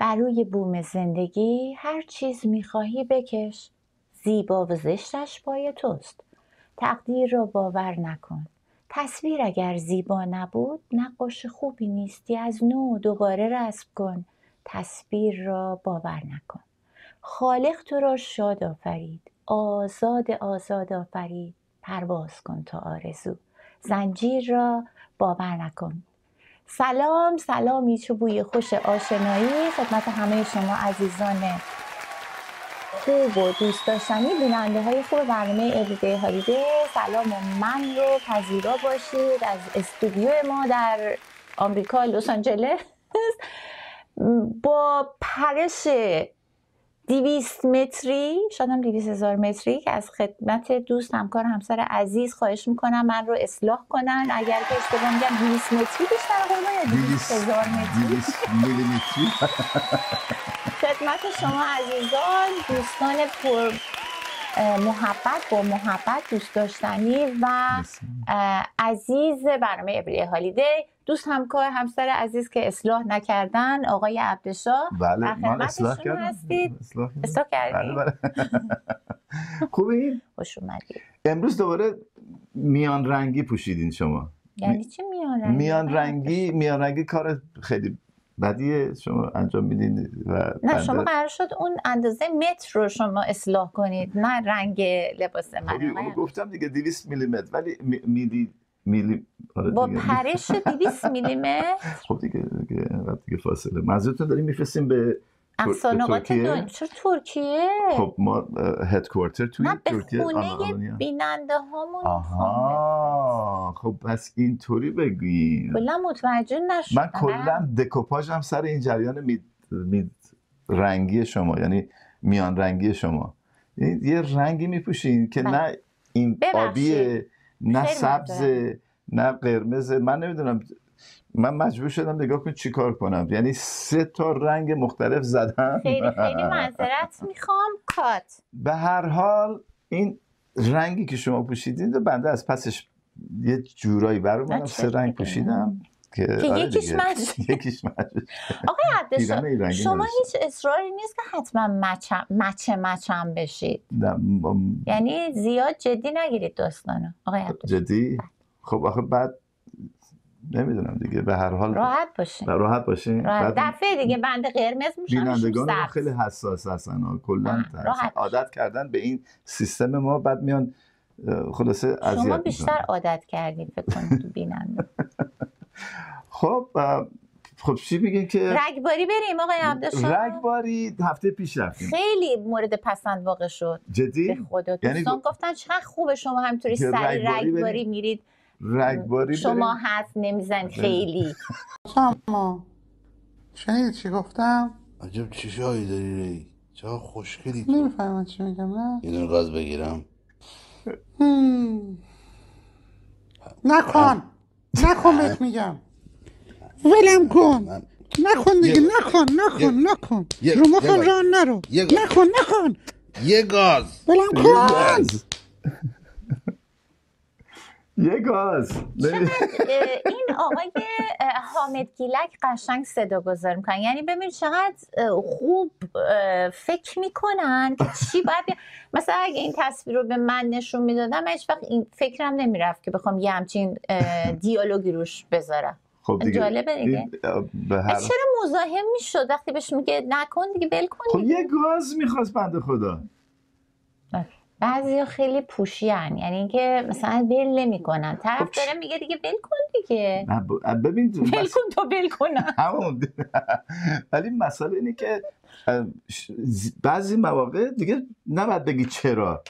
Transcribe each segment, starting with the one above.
بر روی بوم زندگی هر چیز میخواهی بکش، زیبا و زشتش پای توست. تقدیر را باور نکن. تصویر اگر زیبا نبود نقاش خوبی نیستی، از نو دوباره رسم کن. تصویر را باور نکن. خالق تو را شاد آفرید، آزاد آزاد آفرید. پرواز کن تا آرزو، زنجیر را باور نکن. سلام، سلامی چو بوی خوش آشنایی خدمت همه شما عزیزان خوب و دوست داشتنی بیننده های خوب برنامه اوریدی هالیدی. سلام من رو پذیرا باشید از استودیو ما در آمریکا لس آنجلس با پرش 200 متری، شاید هم 200,000 متری که از خدمت دوست، همکار، همسر عزیز خواهش میکنم من رو اصلاح کنن اگر که اشتباه میگم. 200 متری بیشتر قربان یا 200,000 متری؟ 200 میلیمتری. خدمت شما عزیزان، دوستان پر محبت، با محبت، دوست داشتنی و عزیز برنامه اوریدی هالیدی، دوست، همکار، همسر عزیز که اصلاح نکردن، آقای عبدالشاه. بله من اصلاح کردم. هستید؟ اصلاح کردید؟ بله. خوبی؟ خوش اومدید. امروز دوباره میان رنگی پوشیدین شما. یعنی چی میان رنگی؟ میان رنگی کار خیلی بدیه شما انجام میدین و نه شما قرار شد اون اندازه متر رو شما اصلاح کنید، نه رنگ لباس من. گفتم دیگه 200 میلیمتر ولی میلی با پرش 200 میلیمتر. خب دیگه فاصله. منظورتون داریم میفرستیم به ترکیه؟ چرا ترکیه؟ خب ما هدکوارتر توی ترکیه. نه، به خونه بیننده هامون. آها خب پس اینطوری بگوییم. کلا متوجه نشدم. من کلا دکوپاژم سر این جریان رنگی شما، یعنی میان رنگی شما. یه رنگی میپوشین که نه این آبیه، نه سبزه، نه قرمزه. من نمیدونم، من مجبور شدم نگاه کنم چی کار کنم. یعنی 3 تا رنگ مختلف زدم. خیلی معذرت میخوام. کات. به هر حال این رنگی که شما پوشیدین و بنده از پسش یه جورایی برام 3 رنگ پوشیدم که یکیش مچ. آقای عبدالشاه شما هیچ اصراری نیست که حتما مچم بشید؟ یعنی زیاد جدی نگیرید داستانو آقای عبدالشاه. جدی؟ خب آخه بعد نمیدونم دیگه، به هر حال راحت باشین. دفعه دیگه بنده قرمز میشم. بینندگان ما خیلی حساس هستن، کلا عادت کردن به این سیستم ما، بعد میان خلاصه اذیت میکنن. شما بیشتر عادت کردین فکر کنم تو بیننده. خب چی میگین که رگباری بریم آقای عبدالشاه؟ رگباری هفته پیش رفتیم، خیلی مورد پسند واقع شد. جدی؟ به خدا دوستان گفتن چقدر خوبه شما همینطوری سری رگباری میرید. رگباری شما حرف نمیزن خیلی. شما شنیدی چی گفتم؟ عجب چشایی داری ری، چقدر خوشگلی تو. نمیفهمم چی میگم. نه یه دونه گاز بگیرم. نکن بهت میگم، ولم کن. نکن دیگه، نکن. رو مخم راه نرو. نکن یه گاز ولم کن. یه گاز. این آقای حامد گیلک قشنگ صدا گذار میکنن، یعنی ببین چقدر خوب فکر میکنن که چی باید مثلا اگه این تصویر رو به من نشون میدادم هیچ وقت این فکرم نمیرفت که بخوام یه همچین دیالوگی روش بذارم. خب دیگه جالبه دیگه. چرا مزاحم میشد وقتی بهش میگه نکن دیگه، ول کن. خب یه گاز میخواست بنده خدا. بعضیا خیلی پوشیان، یعنی اینکه مثلا ول نمیکنن، طرف داره میگه دیگه ول کن دیگه. ببین ول کن تو ول کنم. ولی مسئله اینه که بعضی مواقع دیگه نباید بگی چرا.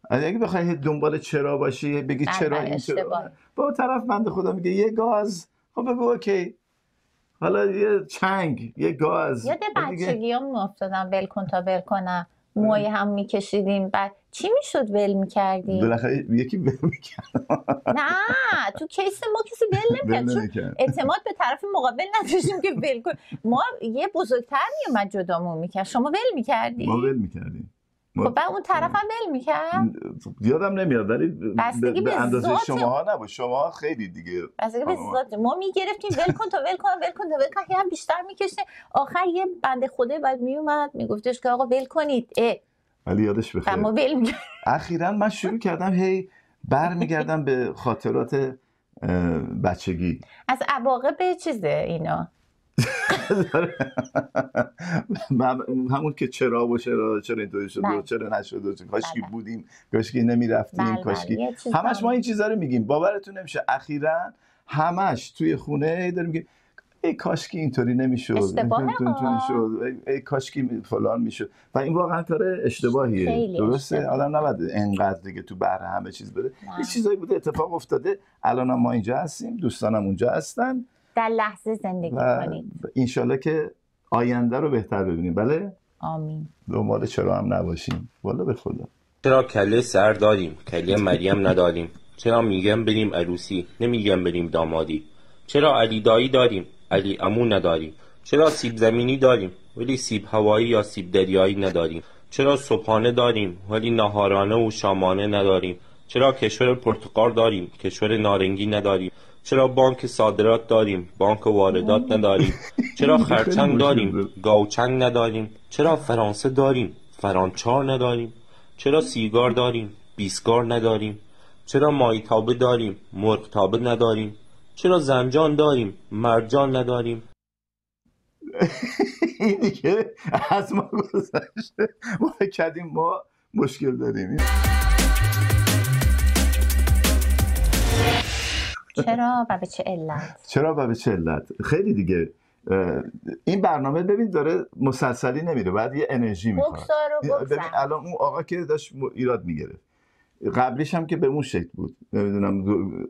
اگه بخوای دنبال چرا باشی بگی چرا این چرا، با طرف بنده خدا میگه یه گاز، خب بگو اوکی، حالا یه چنگ، یه گاز. یاد بچگیام افتادم ول کن تا ول کنم. موی هم میکشیدیم، بعد چی میشد ول میکردیم؟ بالاخره یکی ول میکرد. نه تو کیس ما کسی ول نمیکرد، چون اعتماد به طرف مقابل نداشتیم که ول کن. ما یه بزرگتر میومد جدامون میکرد. شما ول میکردی؟ ما ول میکردیم. خب بعد اون طرف هم ول میکرد؟ یادم نمیاد، ولی به اندازه شماها نبود. شماها خیلی دیگه بسیاری به ذات ما میگرفتیم ول کن تا ول کن ول کن تا ول کن، هم بیشتر میکشه. آخر یه بنده خدا بعد میومد میگفتش که آقا ول کنید. ولی یادش بخیر ما ول میکرد. اخیراً من شروع کردم هی برمیگردم به خاطرات بچگی، از عواقب چیزه اینا. همون که چرا اینطوری شد، چرا نشد، کاشکی بودیم، کاشکی نمیرفتیم، کاشکی همش ما این چیزا رو میگیم. باورتون نمیشه اخیراً همش توی خونه داریم میگیم ای کاشکی اینطوری نمیشد، ای کاشکی فلان میشد. و این واقعا کار اشتباهیه. درسته آدم نباید انقدر دیگه تو بحر همه چیز بره. یه چیزایی بوده اتفاق افتاده، الان ما اینجا هستیم، دوستانم اونجا هستن، در لحظه زندگی کنید. انشالله که آینده رو بهتر ببینیم. بله آمین. دنبال چرا هم نباشیم. والا به خدا. چرا کله سر داریم کله مریم نداریم؟ چرا میگم بریم عروسی نمیگم بریم دامادی؟ چرا علی دایی داریم علی عمو نداریم؟ چرا سیب زمینی داریم ولی سیب هوایی یا سیب دریایی نداریم؟ چرا صبحانه داریم ولی ناهارانه و شامانه نداریم؟ چرا کشور پرتقال داریم کشور نارنگی نداریم؟ چرا بانک صادرات داریم بانک واردات نداریم؟ چرا خرچنگ داریم گاوچنگ نداریم؟ چرا فرانسه داریم فرانچار نداریم؟ چرا سیگار داریم بیسگار نداریم؟ چرا ماهیتابه داریم مرغ تابه نداریم؟ چرا زنجان داریم مرجان نداریم؟ این دیگه از ما گذشته. ما کردیم ما مشکل داریم. چرا و به چه علت؟ چرا و به چه علت؟ خیلی دیگه این برنامه ببین داره مسلسلی نمیره، بعد یه انرژی میخواد. ببین الان اون آقا که داشت ایراد میگرفت، قبلیش هم که به اون شکل بود، نمیدونم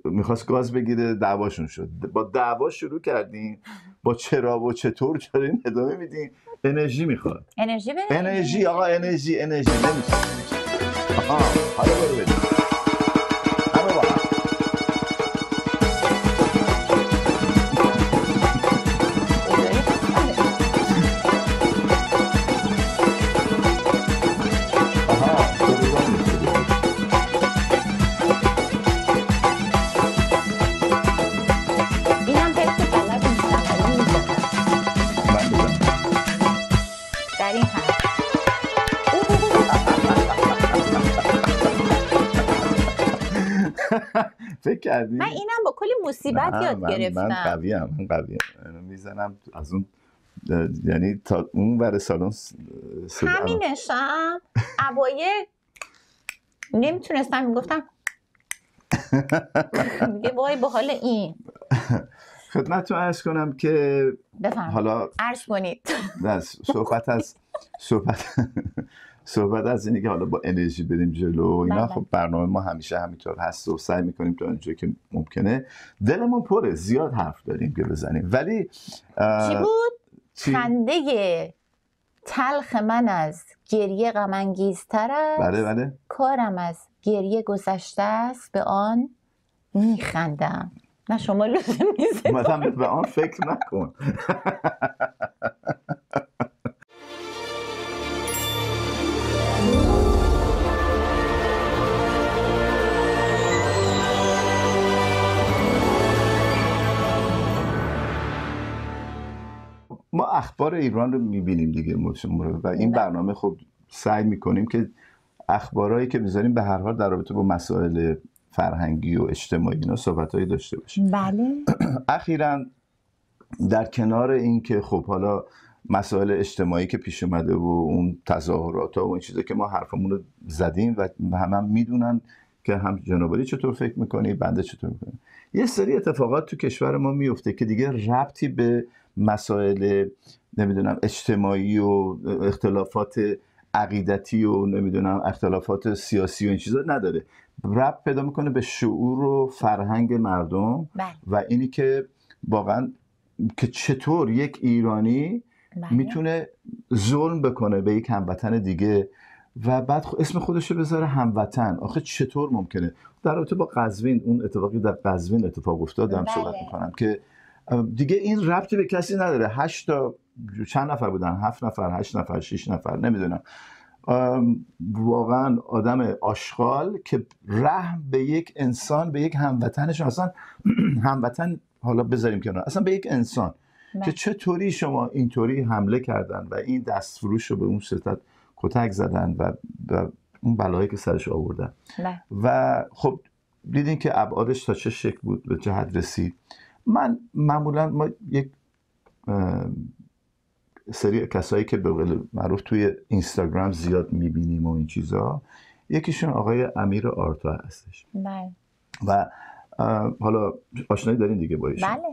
میخواست گاز بگیره، دعواشون شد. با دعوا شروع کردیم، با چرا و چطور چرا ادامه میدیم. انرژی میخواد. انرژی آقا، انرژی نمیشه. آها حالا برو بریم. فکر کردی؟ من اینم با کلی مصیبت یاد گرفتم. من قویم میزنم از اون، یعنی تا اون ور سالن همینشم اوایل نمیتونستم، میگفتم میگه وای با حال این. خدمتتون عرض کنم که حالا عرض کنید صحبت از اینه که حالا با انرژی بریم جلو اینا. خب برنامه ما همیشه همینطور هست و سعی میکنیم تا اونجایی که ممکنه. دلمون پره، زیاد حرف داریم که بزنیم، ولی چی بود؟ خنده تلخ من از گریه غم انگیزتر است. بله. کارم از گریه گذشته است به آن میخندم. نه شما لازم نیست مثلا به آن فکر نکن. ما اخبار ایران رو میبینیم دیگه و این برنامه خب سعی میکنیم که اخبارهایی که میذاریم به هر حال در رابطه با مسائل فرهنگی و اجتماعی اینا صحبتایی داشته باشیم. بله. اخیراً در کنار این که خب حالا مسائل اجتماعی که پیش اومده و اون تظاهرات و این چیزا که ما حرفمون رو زدیم و هم میدونن که هم جنابالی چطور فکر میکنی، بنده چطور میکنی، یه سری اتفاقات تو کشور ما میفته که دیگه ربطی به مسائل نمیدونم اجتماعی و اختلافات عقیدتی و نمیدونم اختلافات سیاسی و این چیزا نداره، ربط پیدا میکنه به شعور و فرهنگ مردم. و اینی که واقعا که چطور یک ایرانی میتونه ظلم بکنه به یک هموطن دیگه و بعد اسم خودشو بذاره هموطن. آخه چطور ممکنه؟ در رابطه با قزوین، اون اتفاقی در قزوین اتفاق افتاد هم صحبت میکنم که دیگه این ربطی به کسی نداره. 8 تا چند نفر بودن، 7 نفر 8 نفر 6 نفر نمیدونم، واقعا آدم آشغال که رحم به یک انسان، به یک هموطنشون، اصلا هموطن حالا بذاریم کنار، اصلا به یک انسان که چطوری شما اینطوری حمله کردن و این دستفروش رو به اون ستاد کتک زدن و اون بلایی که سرش آوردن و خب دیدین که ابعادش تا چه شکل بود، به چه حد رسید. من معمولا ما یک سری کسایی که به قول معروف توی اینستاگرام زیاد میبینیم و این چیزا، یکیشون آقای امیر آرتا هستش و حالا آشنایی دارین دیگه با ایشون؟ بله،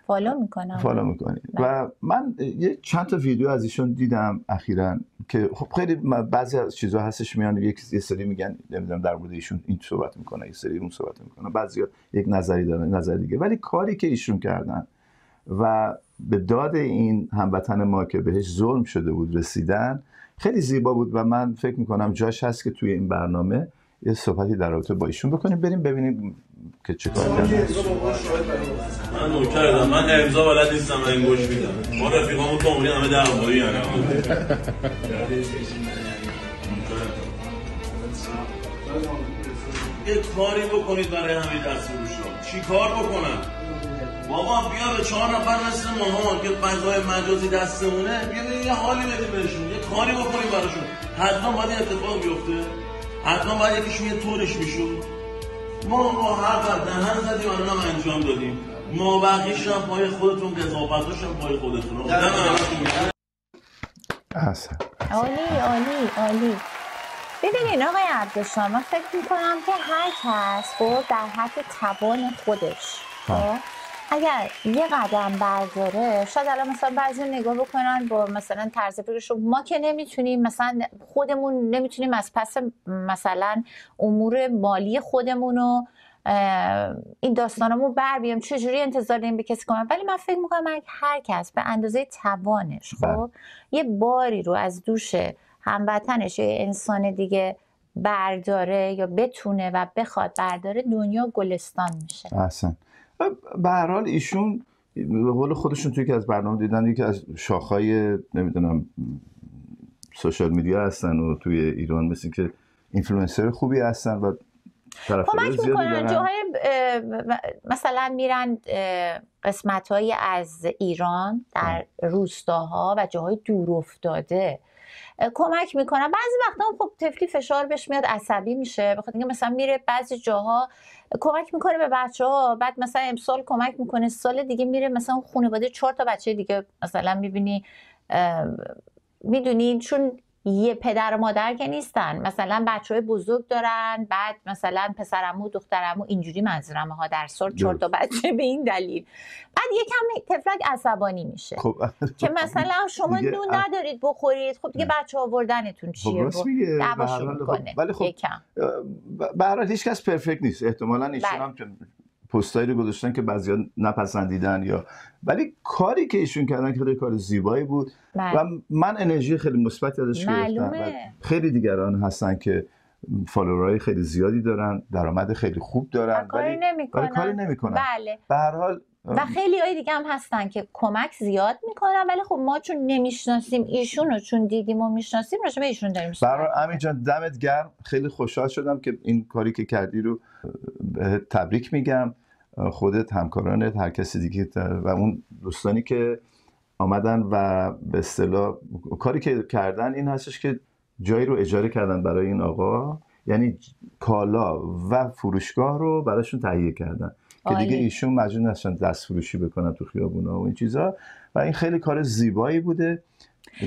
فالو میکنی و من یه چند تا ویدیو از ایشون دیدم اخیراً که خب خیلی بعضی از چیزا هستش میان یه سری میگن نمیدونم در مورد ایشون این صحبت میکنه، یه سری اون صحبت میکنه، بعضیا یک نظری دارن، نظر دیگه، ولی کاری که ایشون کردن و به داد این هموطن ما که بهش ظلم شده بود رسیدن خیلی زیبا بود و من فکر میکنم جاش هست که توی این برنامه یه صحبتی در رابطه با ایشون بکنیم، بریم ببینیم که چه کار کردن. من نوکردم، من امضا بلد نیستم و این گوش میدم. ما رفیقامون تو عمری همه دعوایی یه کاری بکنید برای همین دستفروشا. چی کار بکنن؟ بابا بیا به 4 نفر مثل ماها که فضای مجازی دستمونه، بیا یه حالی بدیم بهشون، یه کاری بکنیم براشون. حتما باید این اتفاق بیفته، حتما باید یکیشون یه طورش میشد. ما هر دهن زدیم الانم انجام دادیم. ما بقیش هم پای خودتون، قضاوتاش هم پای خودتون. عالی. ببینین آقای عبدالشام، من فکر میکنم که هر کس در حد توان خودش اگر یه قدم برداره، شاید الان مثلا بعضی نگاه بکنن با مثلا طرز فکرشون ما که نمیتونیم، مثلا خودمون نمیتونیم از پس مثلا امور مالی خودمونو این داستانمون بر بیام، چجوری انتظار داریم به کسی کنم. ولی من فکر میکنم هر کس به اندازه توانش خب یه باری رو از دوش هموطنش یا انسان دیگه برداره یا بتونه و بخواد برداره، دنیا گلستان میشه. احسن. به هر حال ایشون به قول خودشون توی که از برنامه دیدن یکی از شاخهای نمیدونم سوشال میدیا هستن و توی ایران مثل که اینفلوئنسر خوبی هستن و طرفدار زیادی دارن. جاهای مثلا میرن قسمت‌هایی از ایران در روستاها و جاهای دور افتاده کمک میکنن. بعضی وقتا خب طفلی فشار بهش میاد، عصبی میشه، بخاطر اینکه مثلا میره بعضی جاها کمک میکنه به بچه‌ها، بعد مثلا امسال کمک میکنه، سال دیگه میره مثلا خانواده 4 تا بچه دیگه مثلا میبینی، میدونین چون یه پدر و مادر که نیستن، مثلا بچه‌های بزرگ دارن، بعد مثلا پسرعمو دخترعمو اینجوری منظورمه ها، در سال 4 تا بچه به این دلیل، بعد یکم طفلک عصبانی میشه خب که مثلا شما نون ندارید بخورید، خب دیگه بچه آوردنتون چیه دعواشون میکنه. ولی خب به هر حال هیچ کس پرفکت نیست، احتمالاً ایشون هم پستایی رو گذاشتن که بعضیا نپسندیدن یا، ولی کاری که ایشون کردن خیلی کار زیبایی بود و من انرژی خیلی مثبتی ازش گرفتم. خیلی دیگران هستن که فالوورای خیلی زیادی دارن، درآمد خیلی خوب دارن ولی کاری نمیکنن. بله. به هر حال و خیلی های دیگه هم هستن که کمک زیاد میکنن، ولی خب ما چون نمیشناسیم ایشون رو، چون دیدیم و میشناسیم راجع به ایشون داریم صحبت می‌کنیم. برای امین جان دمت گرم، خیلی خوشحال شدم که این کاری که کردی رو تبریک میگم، خودت، همکارانت، هر کسی دیگه و اون دوستانی که آمدن و به اصطلاح کاری که کردن این هستش که جایی رو اجاره کردن برای این آقا، یعنی کالا و فروشگاه رو براشون تهیه کردن که دیگه ایشون مجبور نشن دست فروشی بکنن تو خیابونا و این چیزا و این خیلی کار زیبایی بوده.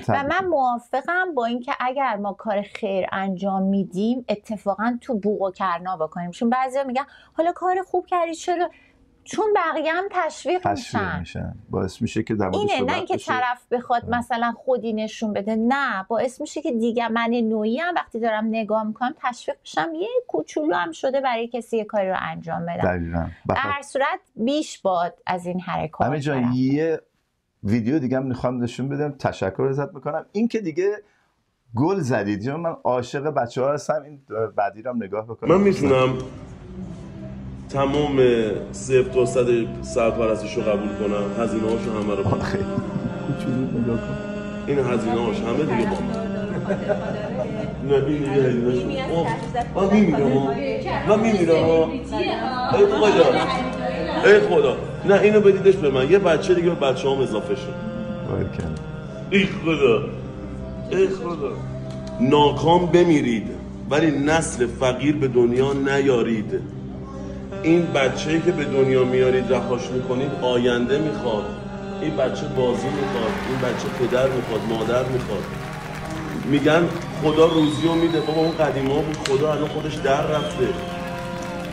و من موافقم با اینکه اگر ما کار خیر انجام میدیم اتفاقا تو بوق و کرنا بکنیم، چون بعضیا میگن حالا کار خوب کردی چرا، چون بقیه هم تشویق میشن، باعث میشه که در اینه، نه اینکه طرف بخواد مثلا خودی نشون بده، نه، باعث میشه که دیگه من نوعی هم وقتی دارم نگاه میکنم تشویق میشم یه کوچولو هم شده برای کسی یه کاری رو انجام بدم. در هر صورت بیش باد از این حرکات. همه جا یه ویدیو دیگه هم میخوام نشون بدم، تشکر ازت میکنم، این که دیگه گل زدید، چون من عاشق بچه‌ها هستم، این بعدی رو هم نگاه بکنم. من میتونم تمام 0 تا 100 سرپرستش رو قبول کنم، هزینه هاشو همه رو با من. چجوری نگاه کن، این هزینه هاش همه دیگه با من. نه این دیگه من میمیرم ای خدا نه اینو بدیدش به من، یه بچه دیگه به بچه هم اضافه شد. ای خدا ناکام بمیرید ولی نسل فقیر به دنیا نیارید. این بچه‌ای که به دنیا میارید رهاش میکنید آینده میخواد. این بچه بازی میخواد، این بچه پدر میخواد، مادر میخواد. میگن خدا روزی رو میده، بابا اون قدیما بود، خدا الان خودش در رفته.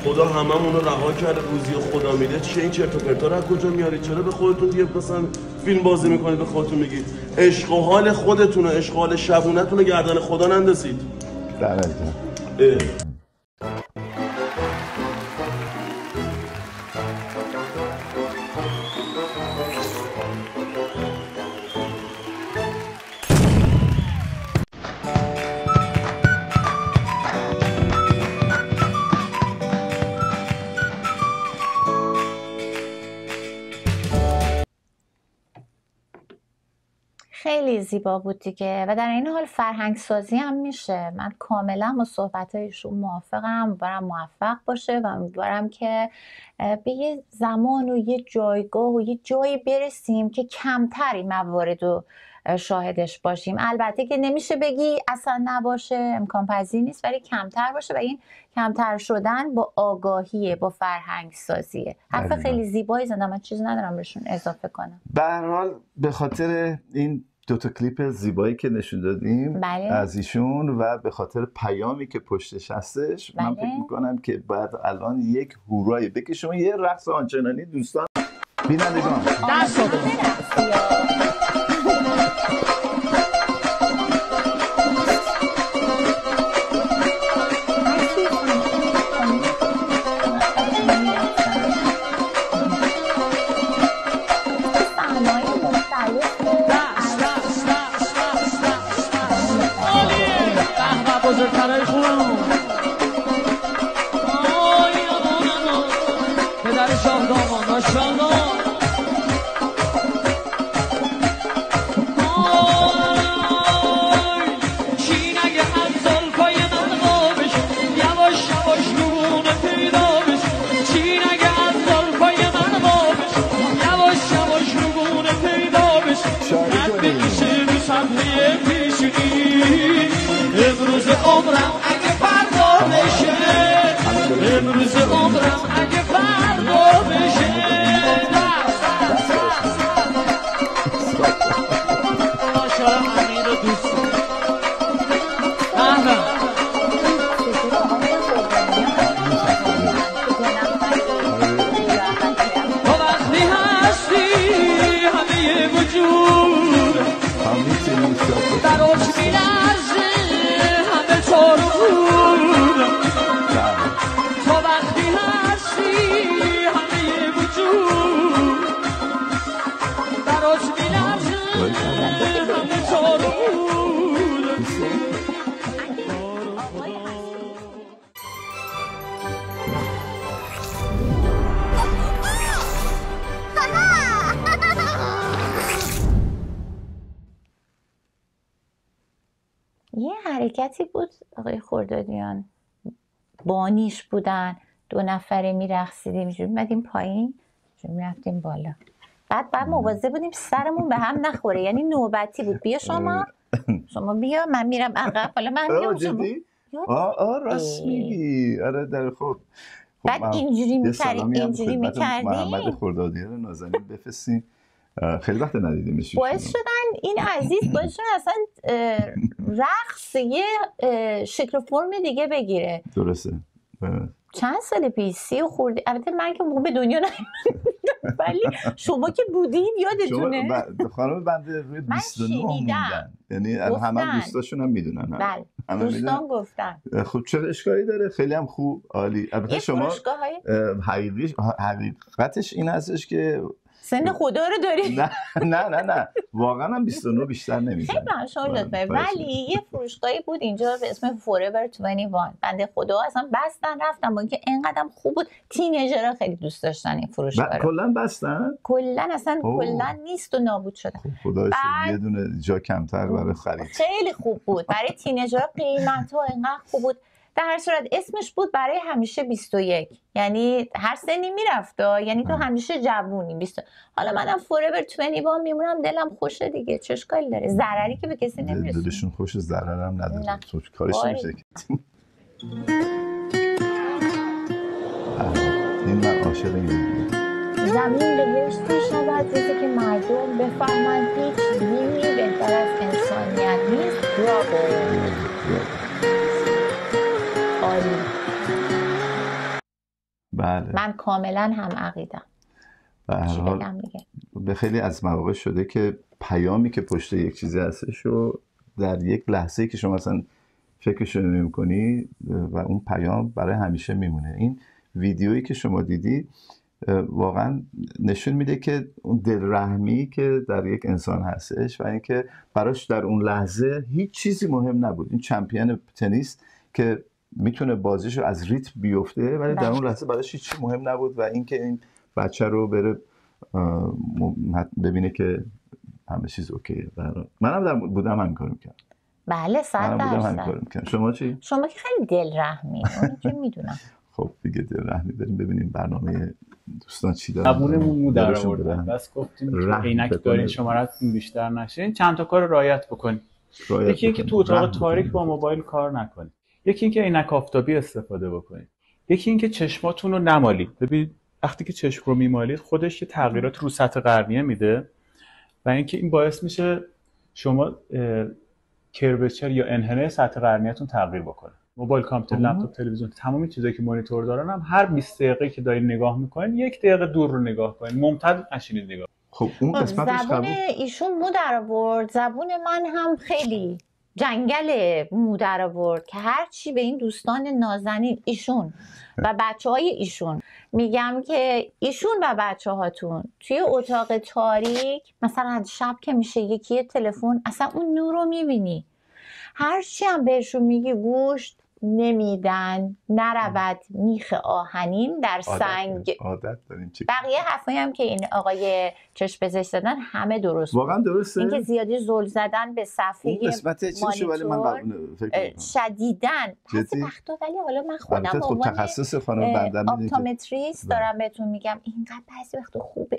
خدا هممون رو رها کرده، روزی خدا میده. چیه این چرت و پرتا رو از کجا میارید؟ چرا به خودتون دیگه مثلا فیلم بازی میکنید به خودتون میگید عشق و حال خودتون و عشق و حال شبونتون رو گردن خدا نندازید. خیلی زیبا بود دیگه و در این حال فرهنگ سازی هم میشه. من کاملا با صحبتایشون موافقم، برام موفق باشه و امیدوارم که به یه زمان و یه جایگاه و یه جایی برسیم که کمتر این موارد رو شاهدش باشیم. البته که نمیشه بگی اصلا نباشه، امکان پذیر نیست، ولی کمتر باشه و این کمتر شدن با آگاهیه، با فرهنگ سازیه. حرف خیلی زیبایی زدم، من چیزی ندارم بهشون اضافه کنم. به هر حال به خاطر این دوتا کلیپ زیبایی که نشون دادیم از ایشون و به خاطر پیامی که پشتش هستش من فکر میکنم که باید الان یک هورایی بکشیم و یه رقص آنچنانی دوستان بینندگان دست بزرگترهای خوبمون آی آمانانو پدر شاه دامان ماشاءالله آی چی نگه از زلفای من قابش یواش یواش نگونه پیدا بش چی نگه از زلفای من قابش یواش یواش نگونه پیدا بش رد بکشه رو صفحه پیشونی امروز عمرم اگه فردا بشه امروز عمرم اگه فردا بشه ماشاءالله امیر و دوست تو وقتی هستی همه وجود براش میلرزه تو وقتی هستی همه وجود براش میلرزه همه تارود یه حرکتی بود آقای خردادیان بانیش بودن، 2 نفره میرقصیدیم اینجوری میمدیم پایین میرفتیم بالا، بعد مواظب بودیم سرمون به هم نخوره، یعنی نوبتی بود بیا شما بیا من میرم عقب، حالا من میام شما راست میگی. آره در خب بعد اینجوری میکردیم. محمد خردادیان نازنین بفرستین، خیلی وقت ندیدیمش. باعث شدن این عزیز باعث شدن اصلا رقص یه شکل و فرم دیگه بگیره. درسته. چند سال پیش 30 خورده، البته من که به دنیا نیومدم ولی شما که بودین یادتونه. خانم بنده روی 29 موندن، یعنی همه دوستاشون هم میدونن. بله دوستان گفتن. خب چه اشکالی داره؟ خیلی هم خوب، عالی. البته شما حقیقتش این هستش که سن خدا رو داری. نه واقعا هم 29 بیشتر نمیزنه. خیلی ممنون لطفا. ولی یه فروشگاهی بود اینجا به اسم فوراور 21. بنده خدا اصلا بستن رفتم با اینکه اینقدر خوب بود. تینیجرها خیلی دوست داشتن این فروشگاه رو. کلا بستن؟ کلا اصلا کلا نیست و نابود شده. خدا شکر یه دونه جا کمتر برای خرید. خیلی خوب بود برای تینیجرها، قیمت‌ها اینقدر خوب بود. در هر صورت اسمش بود برای همیشه 21، یعنی هر سنی میرفت، یعنی تو همیشه جوونی 20. حالا منم فوراور 21 میمونم، دلم خوشه دیگه، چه اشکالی داره؟ ضرری که به کسی نمیرسه. دلشون خوشه، ضررم نداره، تو کارش نمیشه. این من عاشق این زمین بهشت میشود روزی که مردم بفهمند هیچ دینی بهتر از انسانیت نیست. عالی. بله. من کاملا هم عقیدم. به هر حال به خیلی از مواقع شده که پیامی که پشت یک چیزی هستش رو در یک لحظه‌ای که شما مثلا فکرش نمی‌کنی و اون پیام برای همیشه میمونه. این ویدیویی که شما دیدی واقعا نشون میده که اون دلرحمی که در یک انسان هستش و اینکه براش در اون لحظه هیچ چیزی مهم نبود. این چمپیون تنیس که میتونه بازیشو از ریتم بیفته ولی در اون لحظه براش هیچ مهم نبود و اینکه این بچه رو بره ببینه که همه چیز اوکیه. منم بودم همین کارو می‌کردم. بله 100%. شما چی؟ شما که خیلی دلرحمی، اون که میدونم. خب دیگه دلرحمی بریم ببینیم برنامه دوستان چی دارن. زبونمون مو در آوردن. بس گفتیم عینک دارین شماره‌تون بیشتر نشه. چند تا کار رعایت بکنید. یکی اینکه تو اتاق تاریک با موبایل کار نکنید. یکی اینکه عینک آفتابی استفاده بکنید. یکی اینکه چشماتون رو نمالید. ببین وقتی که چشم رو میمالید خودش یه تغییرات رو سطح قرنیه میده و اینکه این باعث میشه شما کروچر یا انحنای سطح قرنیه‌تون تغییر بکنه. موبایل، کامپیوتر، لپتاپ، تلویزیون، تمام چیزایی که مانیتور دارن هم هر 20 دقیقه که دارین نگاه میکنین 1 دقیقه دور رو نگاه کنین، ممتد نشینید نگاه. خب اون قسمتش زبون ایشون مو در آورد، زبون من هم خیلی جنگل مو در آورد که هر چی به این دوستان نازنین ایشون و بچه‌های ایشون میگم که ایشون و بچه‌هاتون توی اتاق تاریک مثلا شب که میشه یکی تلفن، اصلا اون نور رو میبینی، هر چی هم بهشون میگی گوش نمیدن. نرود میخ آهنین در سنگ. عادت داریم. بقیه حرفایی هم که این آقای چشم پزشک زدن همه درست. واقعا درسته. اینکه زیادی زل زدن به صفحه مانیتور شدیدن بعضی وقتا، ولی حالا من خودم به عنوان تخصص خانم بندر اپتومتریست دارم بهتون میگم اینقدر بعضی وقتا خوبه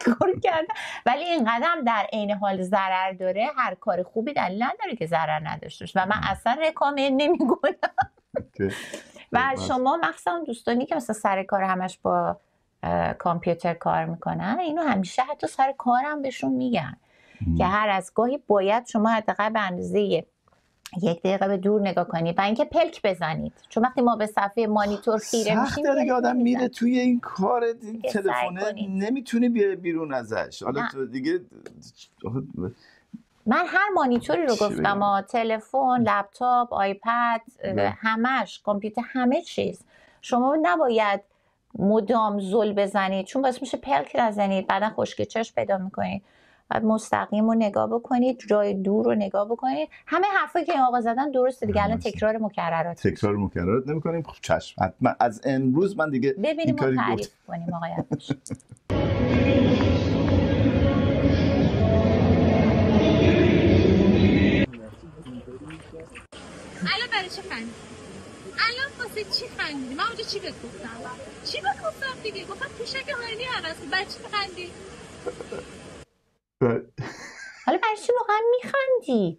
کار کردن ولی اینقدر در عین حال ضرر داره. هر کار خوبی دلیل نداره که ضرر نداشته باشه و من اصلا رکامه نمیکنم. و شما مخصوصا دوستانی که مثلا سر کار همش با کامپیوتر کار میکنن، اینو همیشه حتی سر کارم بهشون میگن که هر از گاهی باید شما حداقل به اندازه 1 دقیقه به دور نگاه کنید و اینکه پلک بزنید، چون وقتی ما به صفحه مانیتور خیره میشیم سخت دیگه آدم میره توی این کار، این تلفونه نمیتونه بیاره بیرون ازش. حالا تو دیگه من هر مانیتوری رو گفتم، تلفن، لپتاپ، آیپد، همش، کامپیوتر، همه چیز شما نباید مدام زل بزنید چون باعث میشه پلک نزنید، بعدا خشکی چشم پیدا میکنید. بعد مستقیم رو نگاه بکنید، جای دور رو نگاه بکنید. همه حرفایی که این آقا زدن درسته دیگه. الان تکرار مکررات نمی‌کنیم. خب چشم، حتما از امروز من دیگه ببینیم ما تعریف کنیم آقای عبدش. الان برای چه خندی؟ الان واسه چی خندی؟ من اونجا چی بهت گفتم؟ چی بهت گفتم دیگه؟ گفتم پوشک هایلی عوض کن. برای چی خندی؟ حالا برای چی واقعا میخندی؟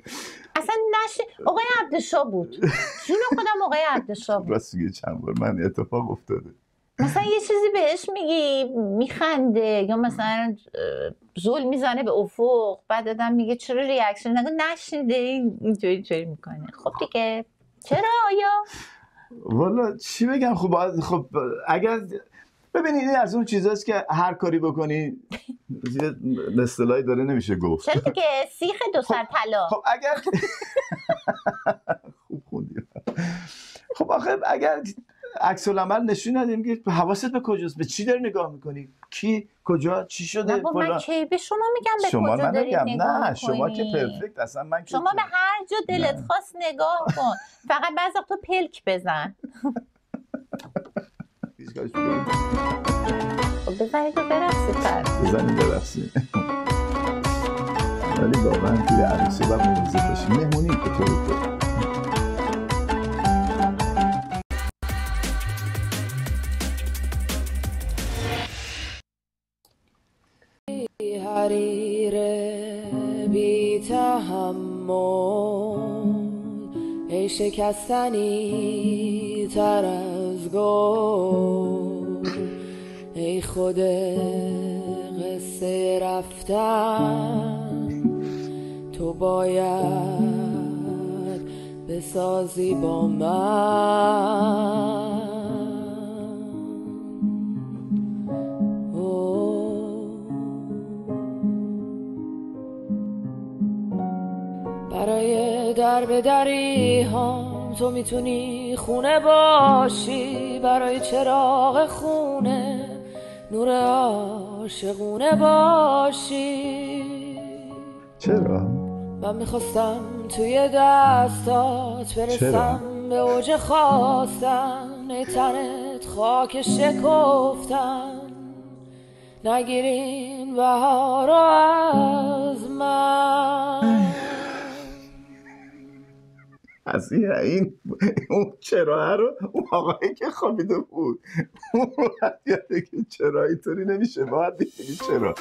اصلا نشه. آقای عبدشا بود. جون خودم آقای عبدشا بود. راست میگی، چند بار من اتفاق افتاده. مثلا یه چیزی بهش میگی میخنده یا مثلا زل میزنه به افق، بعد آدم میگه چرا ریاکشن نگو نشنیده اینطوری میکنه. خب دیگه چرا آیا؟ والا چی بگم. خب اگر ببینید این از اون چیزاست که هر کاری بکنی به اصطلاحی داره نمیشه گفت. چرا دیگه سیخ دو سر طلا. خب اگر خوب خوندی. خب آخه اگر عکس العمل نشون ندیم که حواست به کجاست، به چی داری نگاه میکنی، کی کجا چی شده. من کی به شما میگم به شما کجا دارید نگاه نه میکنی. شما که پرفکت، اصلا من شما به هر جا دلت خواست نگاه کن، فقط بعضی وقتا پلک بزن. بزنید و برقصید بزنید برقصید. ولی واقعا توی عروسی باید موضوع باشی. مهمونی که تو بود حریر بی تحمل، ای شکستنی تر از گل، ای خود قصه رفتن تو باید بسازی با من. برای در به دری هم تو میتونی خونه باشی، برای چراغ خونه نور عاشقونه باشی. چرا؟ من میخواستم توی دستات برسم به اوج خواستن، ای تنت خاک شکفتن، نگیرین بهار از من. از این اون چرا رو اون آقایی که خوابیده بود اون رو یاده که چرا اینطوری نمیشه، باید بگی چرا.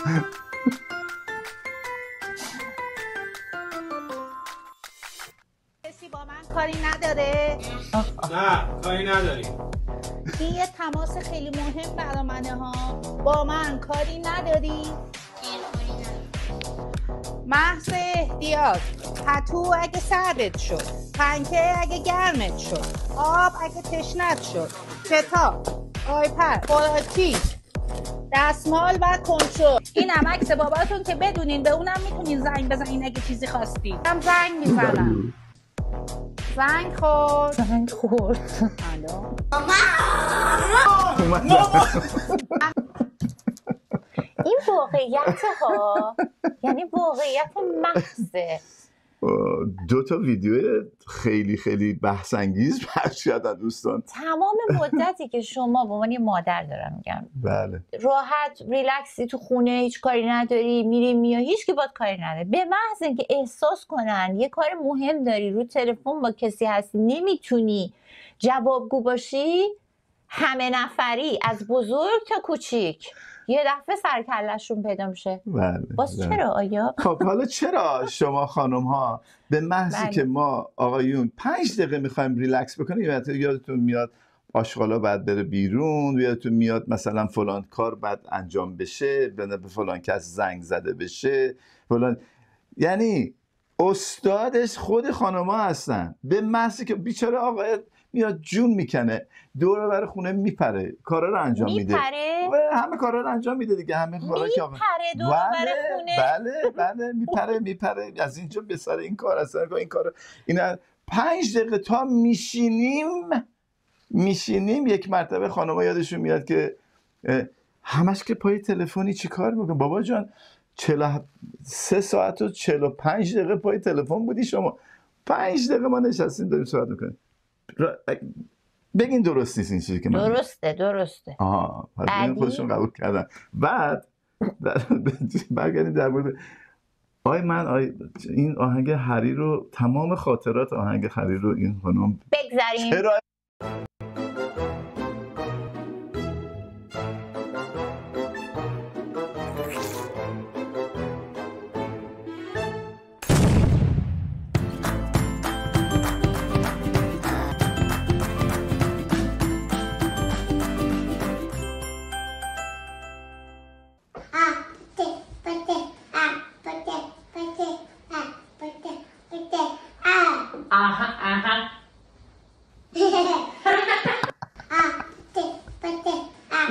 کسی با من کاری نداره؟ نه کاری نداری. این یه تماس خیلی مهم برای منه ها. با من کاری نداری؟ محض احتیاط، پتو اگه سردت شد، پنکه اگه گرمت شد، آب اگه تشنت شد، کتاب، آیپد، خوراکی، دستمال و کنترل. اینم عکس باباتون که بدونین، به اونم میتونین زنگ بزنین اگه چیزی خواستین. هم زنگ میزنم. زنگ خورد. زنگ خورد. الو. این واقعیت ها، یعنی واقعیت محضه. 2 تا ویدیو خیلی خیلی بحث انگیز پخش شدن دوستان. تمام مدتی که شما به عنوان مادر دارم میگم، بله، راحت ریلکسی تو خونه، هیچ کاری نداری، میری میای، هیچ کی باید کاری نداره، به محض اینکه احساس کنن یه کار مهم داری، رو تلفن با کسی هستی، نمیتونی جوابگو باشی، همه نفری از بزرگ تا کوچیک یه دفعه سرکلشون پیدا میشه. بله. باز چرا آیا؟ خب حالا چرا شما خانم ها به محضی که ما آقایون 5 دقیقه میخوایم ریلکس بکنیم، یادتون میاد آشغالا بعد بره بیرون، یادتون میاد مثلا فلان کار بعد انجام بشه، به فلان کس زنگ زده بشه، فلان، یعنی استادش خود خانم ها هستن. به محضی که بیچاره آقای میاد جون میکنه، دور بر خونه میپره، کارا رو انجام میده، همه کارا رو انجام میده دیگه، همه کارا که میپره دور بر خونه. بله میپره از اینجا به سر این کار، از این کار، اینا 5 دقیقه تا میشینیم. یک مرتبه خانم‌ها یادشون میاد که همش که پای تلفنی چی کار میکنه؟ بابا جان 43 ساعت و 45 دقیقه پای تلفن بودی شما، 5 دقیقه ما نشستیم داریم صحبت میکنیم. بگین درست نیست این چیزی که من درسته. آها، خودشون قبول کردن. بعد برگردیم در مورد این آهنگ حریر رو، تمام خاطرات آهنگ حریر رو این خانم بگذاریم. چرا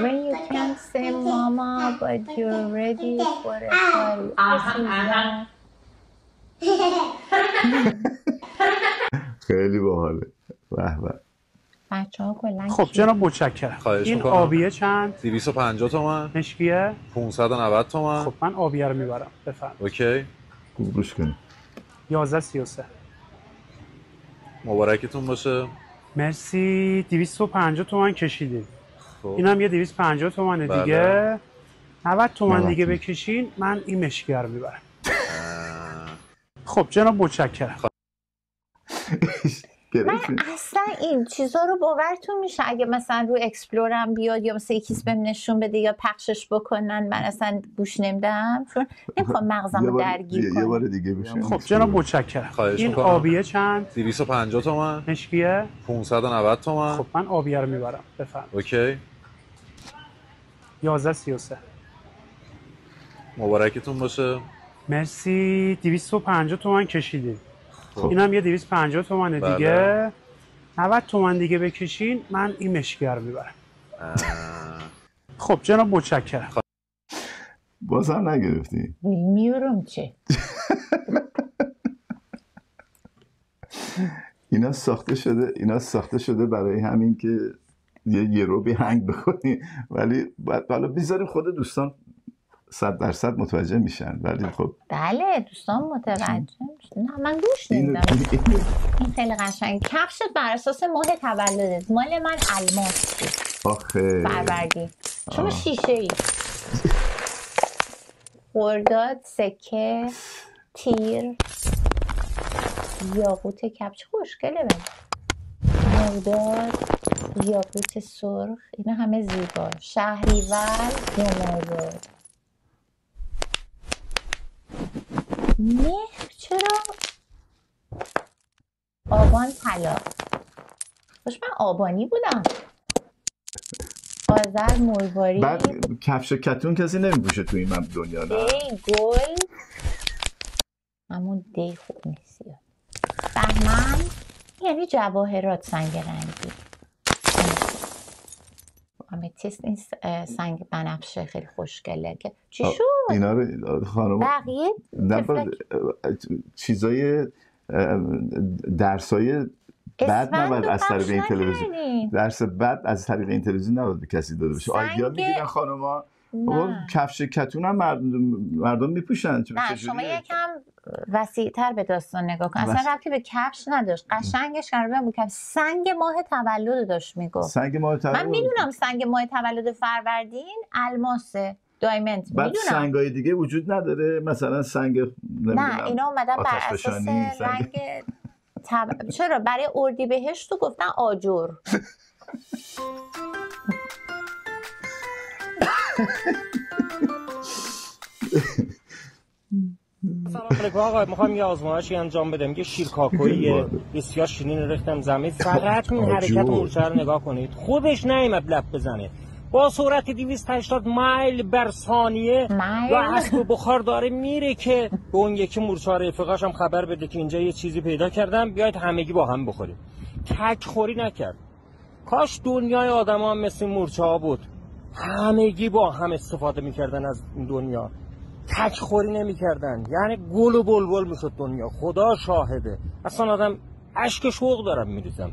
When you can say mama but you're ready for a party. خیلی باحاله. به به. بچه‌ها کلا خب جناب متشکرم. خواهش این میکنم. آبیه چند؟ 250 تومن. مشکیه؟ 590 تومن. خب من آبیه رو میبرم. بفرمایید. اوکی. خوب گوش کنید. 1133. مبارکتون باشه. مرسی. 250 تومن کشیدین. خب. اینم یه 250 تومنه بله. دیگه. 90 تومن 90 دیگه بکشین من این مشکیه رو میبرم. خب جناب متشکرم. من اصلا این چیزا رو باورتون میشه اگه مثلا رو اکسپلورم بیاد یا مثلا یکیس بهم نشون بده یا پخشش بکنن من اصلا گوش نمیدم چون نمیخوام مغزم رو درگیر کنم. یه بار دیگه بشه. خب جناب متشکرم. خواهش این میکنم. آبیه چند؟ 250 تومن. مشکیه؟ 590 تومن. خب من آبیه رو میبرم. بفرمایید. اوکی. 1133. مبارکتون باشه. مرسی. 250 تومن کشیدین. خب. اینم یه 250 تومنه بله. دیگه. 90 تومن دیگه بکشین من این مشکیه رو میبرم. خب جناب متشکرم. بازم نگرفتی؟ میورم چه؟ اینا ساخته شده برای همین که یه رو به هنگ بکنی ولی حالا بیذاریم خود دوستان 100% متوجه میشن ولی خب بله دوستان متوجه میشن. نه من گوش نمیدم. این خیلی قشنگ. کفشت بر اساس ماه تولدت مال من الماس بود. آخه فروردین شما شیشه ای خرداد سکه تیر یاقوت کفش خوشگله بده مرداد یاقوت سرخ اینا همه زیبا شهریور مرداد مهر چرا آبان طلا خوش من آبانی بودم آذر مرواری بعد کفش کتون کسی نمیپوشه تو این دنیا نه دی گل همون دی خوب نیست بهمن یعنی جواهرات سنگ رنگی آمتیست این سنگ بنفشه خیلی خوشگله که چی شد؟ اینا رو خانم بقیه چیزای درسای بد نباید از طریق این تلویزیون درس بد از طریق این تلویزیون نباید به کسی داده بشه آیدیا میگیرن خانوما کفش کتون هم مردم میپوشن نه شما یکم وسیع‌تر به داستان نگاه کن اصلا ربطی به کفش نداشت قشنگش قراره بود کفش سنگ ماه تولد داشت میگفت سنگ ماه تولد من میدونم سنگ ماه تولد فروردین الماسه دایمنت بعد میدونم سنگای دیگه وجود نداره مثلا سنگ نه اینا اومدن بر اساس رنگ چرا برای اردیبهشت تو گفتن آجر سلام علیکم آقا میخوام یه آزمایشی انجام بدم یه شیرکاکویی بسیار شیرین ریختم زمین فقط این حرکت مورچه رو نگاه کنید خودش نیامد لب بزنه با سرعت 280 مایل بر ثانیه یا اسب بخار داره میره که به اون یکی مورچه رفیقاش هم خبر بده که اینجا یه چیزی پیدا کردم بیاید همگی با هم بخوریم تک خوری نکرد کاش دنیای آدما هم مثل مورچه ها بود همگی با هم استفاده میکردن از این دنیا تک خوری نمیکردن یعنی گل و بلبل میشد دنیا خدا شاهده اصلا آدم اشک شوق دارم میریزم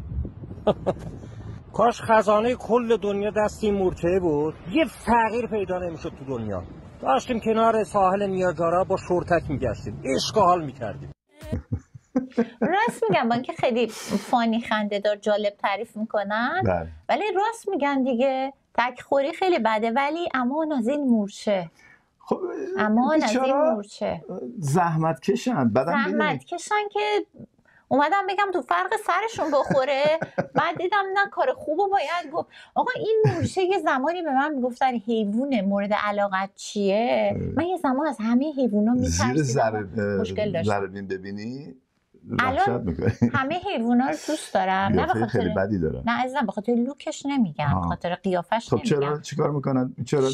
کاش خزانه کل دنیا دست این مورچه بود یه فقیر پیدا نمیشد تو دنیا داشتیم کنار ساحل نیاجارا با شورتک میگشتیم عشق حال میکردیم راست میگن با اینکه خیلی فانی خنده دار جالب تعریف میکنن ولی راست میگن دیگه تک خوری خیلی بده ولی امان از این مورچه خب امان از این مورچه زحمت کشن که اومدم بگم تو فرق سرشون بخوره بعد دیدم نه کار خوبو باید گفت آقا این مورچه یه زمانی به من میگفتن حیوونه مورد علاقت چیه من یه زمان از همه حیوونا میترسیدم مشکل داشتم زربین ببینی الان همه حیوونا رو دوست دارم نه بخاطر خیلی بدی دارم نه عزیزم بخاطر لوکش نمیگم بخاطر قیافش نمیگم چرا چیکار میکنن چرا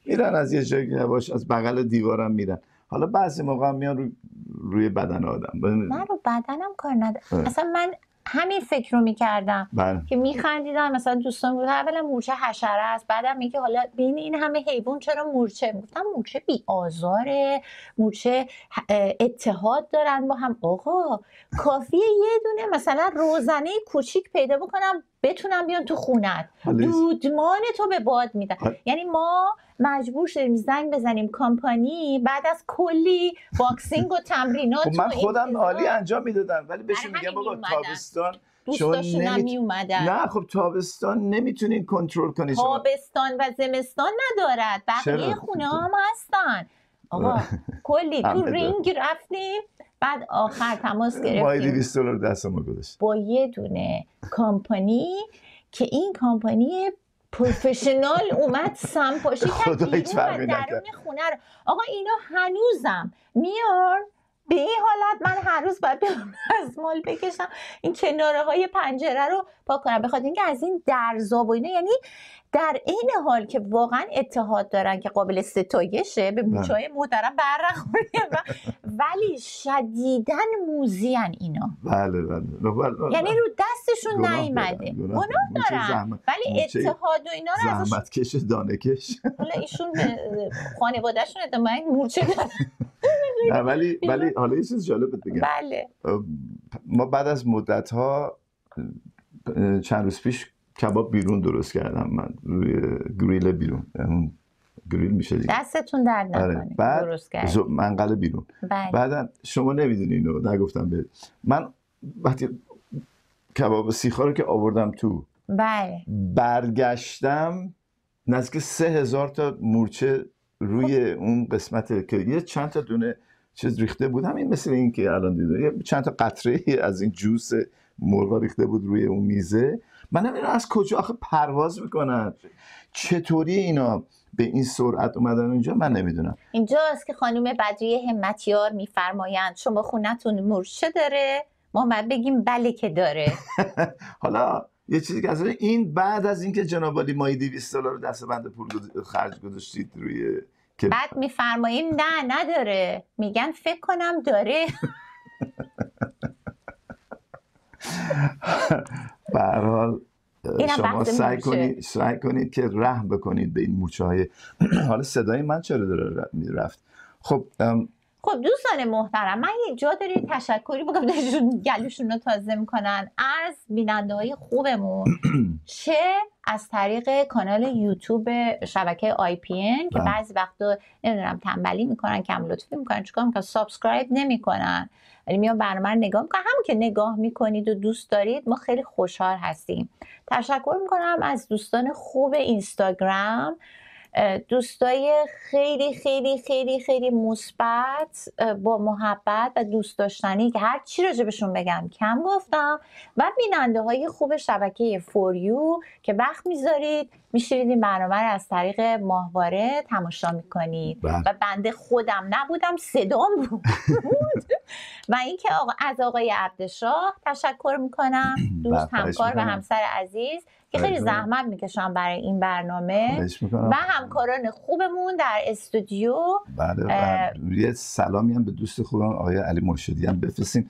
میرن از یه جایی باش از بغل دیوارم میرن حالا بعضی موقع میان روی بدن آدم من رو بدنم کار ندارم اصلا من همین فکر رو میکردم بله. که میخندیدم. مثلا دوستان بود اولا مورچه حشره است، بعدم میگه حالا بین این همه حیوان چرا مورچه؟ گفتم مورچه بی آزاره، مورچه اتحاد دارن با هم. آقا کافیه یه دونه مثلا روزنه کوچیک پیدا بکنم بتونم بیان تو خونت، دودمان تو به باد میدن. یعنی ما مجبور شدیم زنگ بزنیم کامپانی بعد از کلی باکسینگ و تمرینات. خب من خودم عالی انجام میدادم ولی بهشون میگم بابا تابستان دوستاشون هم میومدن. نه خب تابستان نمیتونین کنترل کنی. تابستان و زمستان ندارد، بقیه خونه هم هستن. آقا کلی تو رینگ رفتیم، بعد آخر تماس گرفتیم $200 دست ما گذاشت با یه دونه کامپانی که این کامپانی پروفشنال اومد سمپاشی کرد بیرون و درون خونه رو. آقا اینا هنوزم میار به این حالت. من هر روز باید از مال بکشم این کناره های پنجره رو پاک کنم، بخاطر اینکه از این درزاب و اینا. یعنی در این حال که واقعا اتحاد دارن که قابل ستایشه، به موچه‌های محترم برنخوریم، ولی شدیداً موذی‌ان اینا. بله. یعنی رو دستشون نیامده، گناه دارن، ولی اتحاد و اینا رو ازش زحمت کش دانه کش. حالا ایشون خانواده‌شون ادامه مورچه دارن. نه ولی حالا یه چیز جالب بگم. بله. ما بعد از مدت‌ها چند روز پیش کباب بیرون درست کردم من روی گریل بیرون. اون گریل میشه دیگه. دستتون درد نکنه. درست کردم. منقل بیرون. بعدا شما نمیدونی اینو، نگفتم به من وقتی کباب سیخا رو که آوردم تو، بله، برگشتم نزدیک 3000 تا مورچه روی اون قسمت که یه چند تا دونه چیز ریخته بود، همین مثل این که الان دیده، یه چند تا قطره از این جوس مرغ ریخته بود روی اون میزه. من نمیدونم از کجا آخه پرواز میکنن، چطوری اینا به این سرعت اومدن اینجا، من نمیدونم. اینجاست که خانم بدریه همتیار میفرمایند شما خونتون مورچه داره؟ ما باید بگیم بله که داره. حالا یه چیزی که از این بعد از اینکه جناب عالی مایی $200 دست بند پول خرج گذاشتید روی که بعد میفرماییم نه نداره، میگن فکر کنم داره. به هر حال شما سعی کنید که رحم بکنید به این مورچه های. حالا صدای من چرا داره رفت؟ خب دوستان محترم، من یه جا داری تشکری بکنم گلوشون رو تازه میکنن از بیننده های خوبمون، چه از طریق کانال یوتیوب شبکه IPN که بعضی وقتا نمیدونم تنبلی میکنن، کم لطفی میکنن، چیکار میکنن، سابسکرایب نمیکنن، ولی میان برنامه رو نگاه میکنن. همون که نگاه میکنید و دوست دارید ما خیلی خوشحال هستیم. تشکر میکنم از دوستان خوب اینستاگرام، دوستای خیلی خیلی خیلی خیلی مثبت با محبت و دوست داشتنی که هر چی راجبشون بگم کم گفتم، و بیننده های خوب شبکه فوریو که وقت میذارید میشیرید این برنامه رو از طریق ماهواره تماشا میکنید و بنده خودم نبودم، صدام بود. و اینکه از آقای عبدشاه تشکر میکنم، دوست همکار و همسر عزیز که خیلی زحمت میکشم برای این برنامه، و همکاران خوبمون در استودیو. بله، یه سلامی هم به دوست خوبم آقای علی مرشدی هم بفرستین.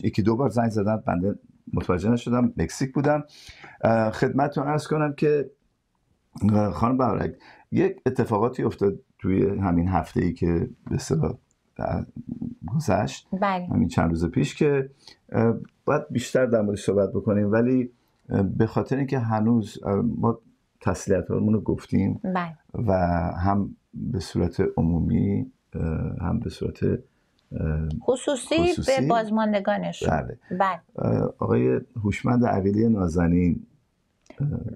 یکی دو بار زنگ زدم، بنده متوجه نشدم، مکزیک بودم. خدمتتون عرض کنم که خانم بهارک یک اتفاقاتی افتاد توی همین هفته‌ای که به اصطلاح گذشت، همین چند روز پیش، که باید بیشتر در موردش صحبت بکنیم، ولی به خاطر اینکه هنوز ما تسلیت‌هامون رو گفتیم و هم به صورت عمومی هم به صورت خصوصی به بازماندگانشون. بله. آقای هوشمند عقیلی نازنین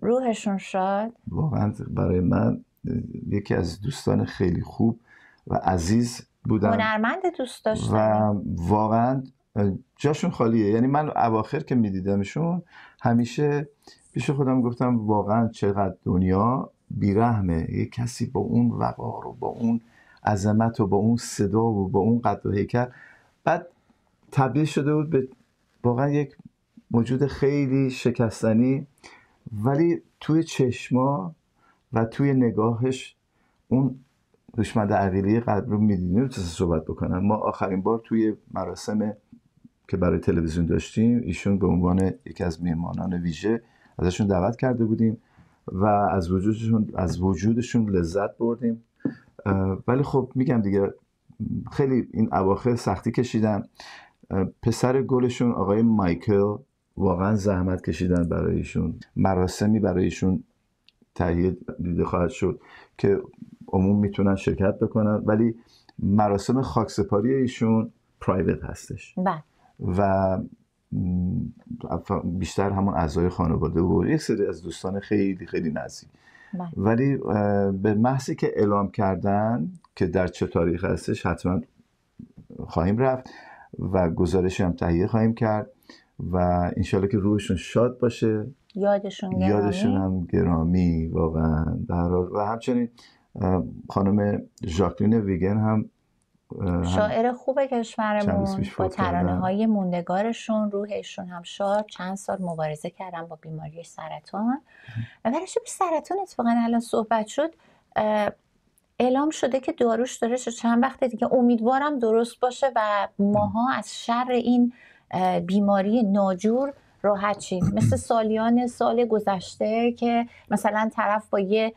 روحشون شاد، واقعا برای من یکی از دوستان خیلی خوب و عزیز بودن، هنرمند دوست داشتنی و واقعا جاشون خالیه. یعنی من اواخر که میدیدمشون همیشه پیش خودم گفتم واقعا چقدر دنیا بیرحمه، یک کسی با اون وقار و با اون عظمت و با اون صدا و با اون قد و هیکل بعد تبدیل شده بود به واقعا یک موجود خیلی شکستنی، ولی توی چشما و توی نگاهش اون هوشمند عقیلی قلب رو میدینی رو صحبت بکنن. ما آخرین بار توی مراسم که برای تلویزیون داشتیم ایشون به عنوان یکی از میهمانان ویژه ازشون دعوت کرده بودیم و از وجودشون لذت بردیم. ولی خب میگم دیگه خیلی این اواخر سختی کشیدن. پسر گلشون آقای مایکل واقعا زحمت کشیدن برایشون. مراسمی برایشون تهیه دیده خواهد شد که عموم میتونن شرکت بکنن، ولی مراسم خاکسپاری ایشون پرایوت هستش و بیشتر همون اعضای خانواده و یک سری از دوستان خیلی خیلی نزدیک. ولی به محضی که اعلام کردن که در چه تاریخ هستش حتما خواهیم رفت و گزارشی هم تهیه خواهیم کرد و انشالله که روحشون شاد باشه، یادشون هم گرامی واقعا در حال. و همچنین خانم ژاکلین ویگن هم شاعر خوب کشورمون با ترانه‌های موندگارشون روحشون هم شاد. چند سال مبارزه کردن با بیماری سرطان و برای سرطان اتفاقا الان صحبت شد، اعلام شده که داروش داره چند وقت دیگه، امیدوارم درست باشه و ماها از شر این بیماری ناجور راحت شیم. مثل سال گذشته که مثلا طرف با یه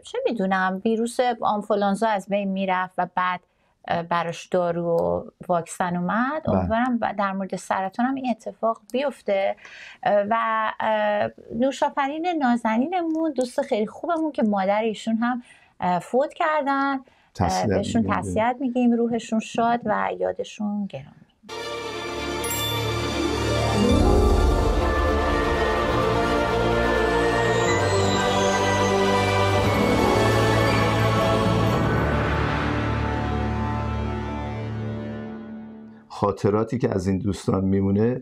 چه میدونم ویروس آنفولانزا از بین میرفت و بعد براش دارو و واکسن اومد. امیدوارم در مورد سرطان هم این اتفاق بیفته. و نوشافرین نازنینمون دوست خیلی خوبمون که مادر ایشون هم فوت کردن، بهشون تسلیت میگیم، روحشون شاد و یادشون گرامی. خاطراتی که از این دوستان میمونه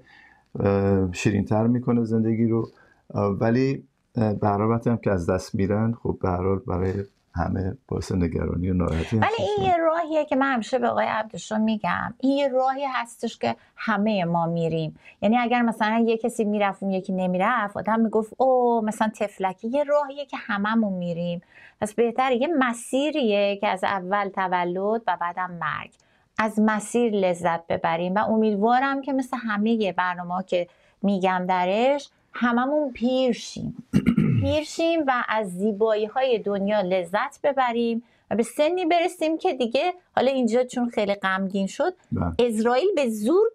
شیرین‌تر میکنه زندگی رو، ولی به هر حال هم که از دست میرن خب به هر حال برای همه باعث نگرانی و ناراحتی. ولی این یه راهیه که من همیشه به آقای عبدالشاه میگم، این یه راهی هستش که همه ما میریم. یعنی اگر مثلا یه کسی میرفت اون یکی نمیرفت، آدم میگفت او مثلا تفلکی. یه راهیه که هممون میریم، پس بهتره یه مسیریه که از اول تولد و بعدم مرگ، از مسیر لذت ببریم و امیدوارم که مثل همه برنامه‌ها که میگم درش هممون پیرشیم و از زیبایی‌های دنیا لذت ببریم و به سنی برسیم که دیگه حالا اینجا چون خیلی غمگین شد اسرائیل به زور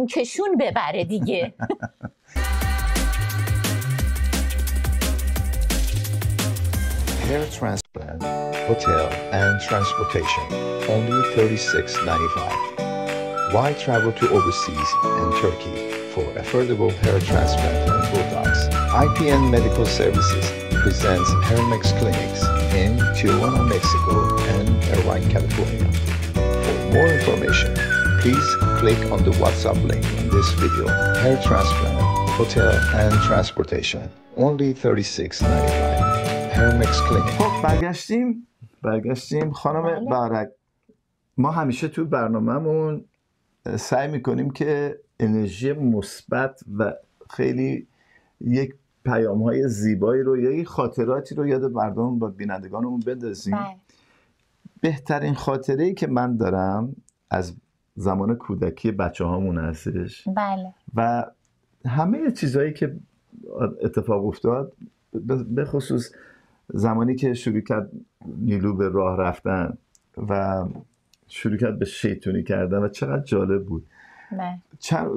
کشون ببره دیگه. Hair transplant, hotel and transportation, only $36.95. Why travel to overseas and Turkey for affordable hair transplant and Botox? IPN Medical Services presents Hermex Clinics in Tijuana, Mexico and Irvine, California. For more information, please click on the WhatsApp link in this video. Hair transplant, hotel and transportation, only $36.95. خب برگشتیم خانم بارک. ما همیشه تو برنامه‌مون سعی میکنیم که انرژی مثبت و خیلی یک پیام‌های زیبایی رو یا یک خاطراتی رو یاد مردم و بینندگانمون بندازیم. بهترین خاطره‌ای که من دارم از زمان کودکی بچه‌هامون هستش. و همه چیزایی که اتفاق افتاد، به خصوص زمانی که شروع کرد نیلو به راه رفتن و شروع کرد به شیطونی کردن و چقدر جالب بود.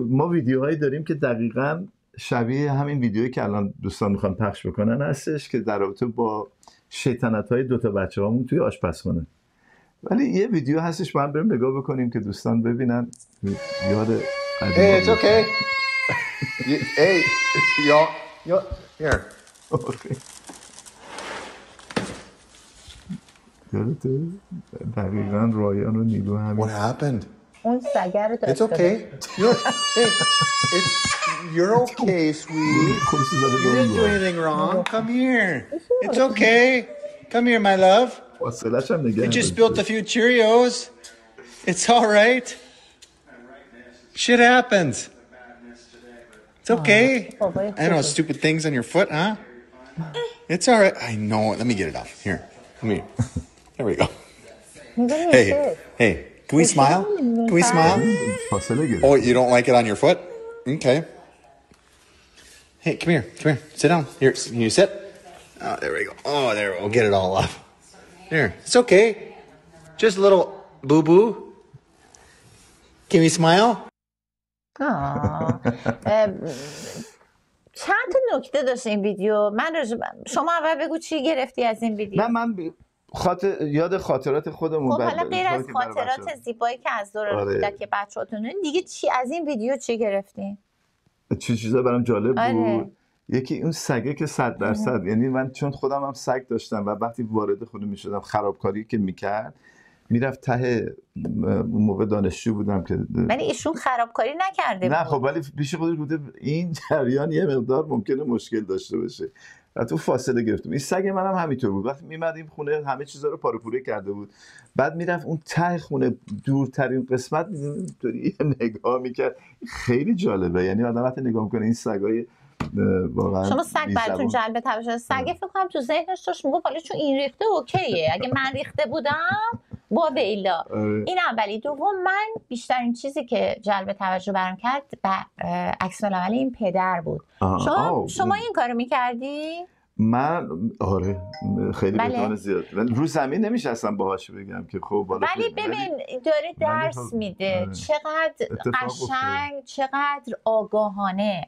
ما ویدیوهایی داریم که دقیقاً شبیه همین ویدیویی که الان دوستان میخوان پخش بکنن هستش که در رابطه با شیطنت‌های دوتا بچه‌هامون توی آشپزخونه. ولی یه ویدیو هستش با هم بریم نگاه بکنیم که دوستان ببینن یاد قدیم. Hey, it's okay. Hey, y'all, here. Okay. دقیقاً رایان و نیلو همین. What happened? اون سگر رو It's okay. You're okay, sweetie. You didn't do anything wrong. Come here. It's okay. Come here, my love. You just spilled a few Cheerios. It's all right. Shit happens. It's okay. I know stupid things on your foot, huh? It's all right. I know. Let me get it off. Here. Come here. There we go. Hey, can we smile? Can we smile? فاصله گرفت. Oh, you don't like it on your foot? Okay. Hey, come here. Sit down. Here, can you sit? Oh, there we go. Oh, there we'll get it all up. There. It's okay. Just a little boo-boo. Can we smile? چند تا نکته داشت این ویدیو. شما اول بگو چی گرفتی از این ویدیو؟ من یاد خاطرات خودمون. خب حالا غیر از خاطرات زیبایی که از دور کودکی بچه‌هاتون دیگه چی از این ویدیو چی گرفتین؟ چیزا برام جالب بود. یکی اون سگه که 100%، یعنی من چون خودم هم سگ داشتم و وقتی وارد خونه میشدم خرابکاری که میکرد میرفت ته. اون موقع دانشجو بودم که ولی ایشون خرابکاری نکرده نه خب ولی پیش خودش بوده این جریان یه مقدار ممکنه مشکل داشته باشه و تو فاصله گرفتم. این سگ منم همینطور بود. وقتی میمدیم خونه همه چیزا رو پاره پوره کرده بود، بعد میرفت اون ته خونه دورترین قسمت اینطوری نگاه میکرد. خیلی جالبه، یعنی آدم وقتی نگاه میکنه این سگای واقعا. شما سگ براتون جلب توجه. سگ فکر کنم تو ذهنش داشت میگفت حالا چون این ریخته اوکیه، اگه من ریخته بودم با بیلا. این اولی. دوم، من بیشترین چیزی که جلب توجه برام کرد عکس‌العمل این پدر بود. شما این کارو میکردی؟ من آره خیلی بهتون زیاد رو زمین نمیشستم باهاش بگم که خب ولی ببین داره درس میده. چقدر قشنگ، چقدر آگاهانه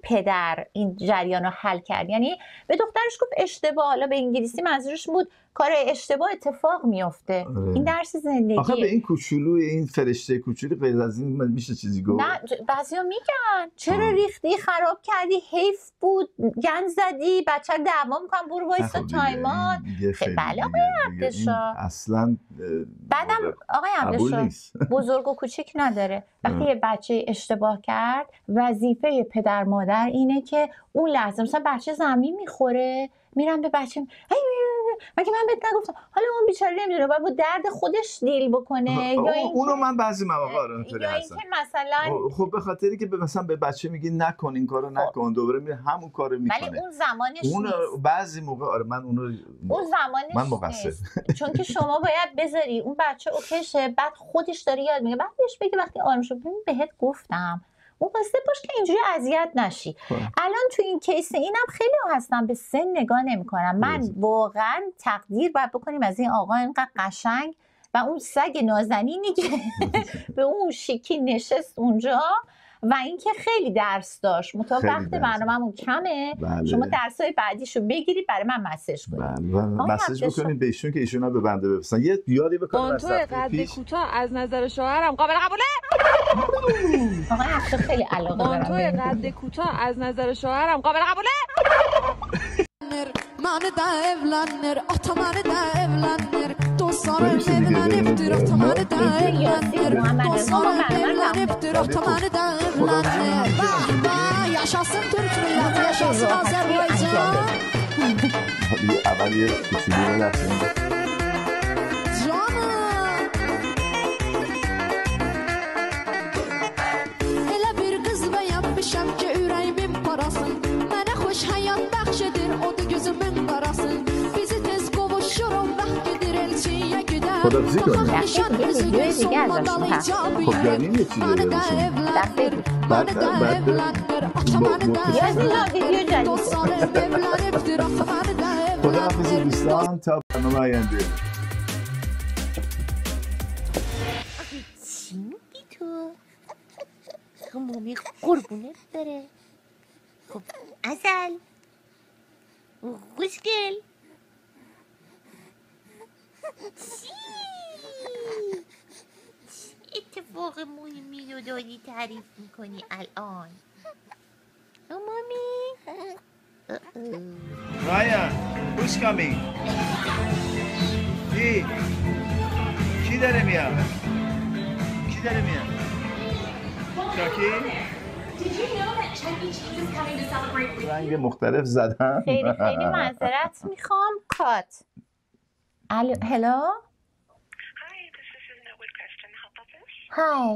پدر این جریان رو حل کرد. یعنی به دخترش گفت اشتباه، حالا به انگلیسی منظورش بود کار اشتباه اتفاق میفته. این درس زندگی. آخه به این کوچولو، این فرشته کوچولو غیر از این میشه چیزی گفت؟ نه بعضیا میگن چرا ریختی، خراب کردی، حیف بود، گند زدی، بچه رو دعوا میکنن، برو وایسا تایمات. بله آقای عبدالشاه. اصلا بعدم آقای عبدالشاه بزرگ و کوچیک نداره. وقتی یه بچه اشتباه کرد وظیفه پدر مادر اینه که اون لحظه مثلا بچه زمین میخوره میرم به بچه مگه من بهت نگفتم، حالا اون بیچاره نمیدونه باید با درد خودش دیل بکنه. یا اونو من بعضی مواقع اونطوری هستم. یا اینکه مثلا خب به خاطری که مثلا به بچه میگی نکن این کارو نکن، دوباره میره همون کارو میکنه. ولی اون زمانش نیست. بعضی موقع آره من اون زمانش من مقصر. چون که شما باید بذاری اون بچه اوکیشه، بعد خودش داره یاد میگه، بعد بهش بگی وقتی آروم شد ببین بهت گفتم مواظب باش که اینجوری اذیت نشی. الان تو این کیس اینم خیلی هستن به سن نگاه نمی‌کنن. من واقعا تقدیر باید بکنیم از این آقا اینقدر قشنگ و اون سگ نازنینی که به اون شیکی نشست اونجا و اینکه خیلی درس داشت. وقت برنامه‌مون کمه. شما درس‌های بعدیشو بگیرید برای من مسیج کنید. مسیج بکنید به ایشون که ایشونا به بنده بفرستن. یه یادی بکنم تو قد کوتاه از نظر شوهرم قابل قبوله. آقا عبدالشاه خیلی علاقه دارم. تو قد کوتاه از نظر شوهرم قابل قبوله. من ده evlenir, ata beni de evlenir. Dostlarım evleniptir, ata beni de evlenir. Dostlarım evleniptir, ata beni de evlenir. Vah vah yaşasın Türk milleti, yaşasın Azerbaycan. اول یه کوچولو رو رفتیم. Elə bir qız bəyənmişəm ki, ürəyimin parasın. Mənə xoş həyat bəxş edir, odur gözümün qarası. Bizi tez qovuşurum, vaxt gedir elçiyə gedər. Baxaq nişan üzüdür, sonmadalı icabı yerək. Məni də evləndir, məni də evləndir. Ata məni də evləndir, dostlarım evlənibdir. Ata məni də evləndir. خداحافظ دوستان تا برنامه آینده. چی میگی تو؟ مومی قربونت بره. خب ازل خوشگل چی؟ اتفاق مهمی رو داری تعریف میکنی الان؟ مومی Ryan, who's coming? کی داره میاد؟ کی داره میاد؟ چاکی؟ رنگ مختلف زدن. خیلی خیلی معذرت میخوام. کات. هلو. Hi.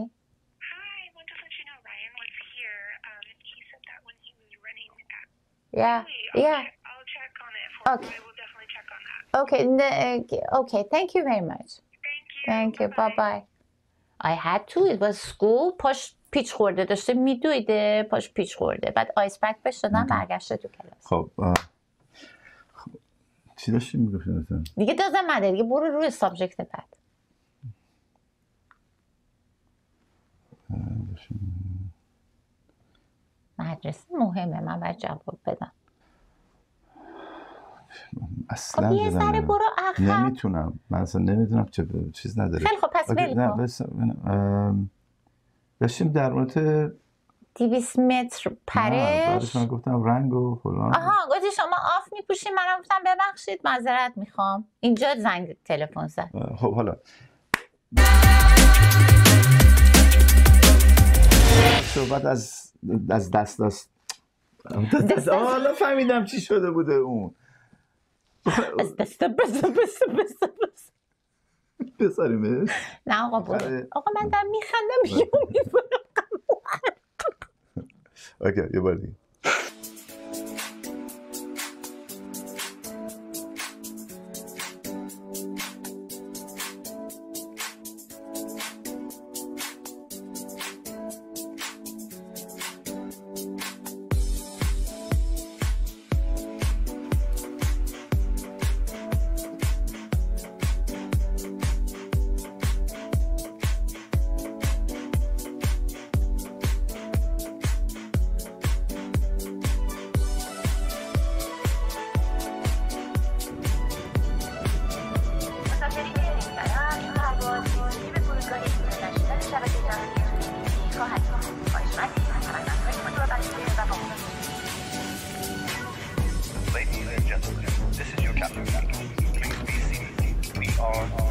Yeah. Yeah. I'll check on it for you. I will definitely check on that. Okay. Okay. Thank you very much. Thank you. Bye bye. I had to it was school. پاش پیچ خورده داشته میدویده، پاش پیچ خورده، بعد آیس پک بهش دادن برگشته تو کلاس. خب چی داشتی میگفتی مثلا؟ دیگه دازم مده دیگه، برو روی سابجکت بعد. مدرسه مهمه، من باید جواب بدم. اصلا خب یه ذره برو عقب. نمیتونم، من اصلا نمیدونم چه چیز نداره. خیلی خب پس ول کن. داشتیم در مورد 200 متر پرش. بعدش من گفتم رنگ و فلان. آها گفتی شما آف میپوشین، منم گفتم ببخشید معذرت میخوام. اینجا زنگ تلفن زد. خب حالا صحبت از دست حالا فهمیدم چی شده بوده اون. از دست بساریمش. نه آقا برو. آقا من دارم میخندم میگم امیدوارم. اوکی یه بار دیگه. Ladies and gentlemen, this is your captain. Please be seated. We are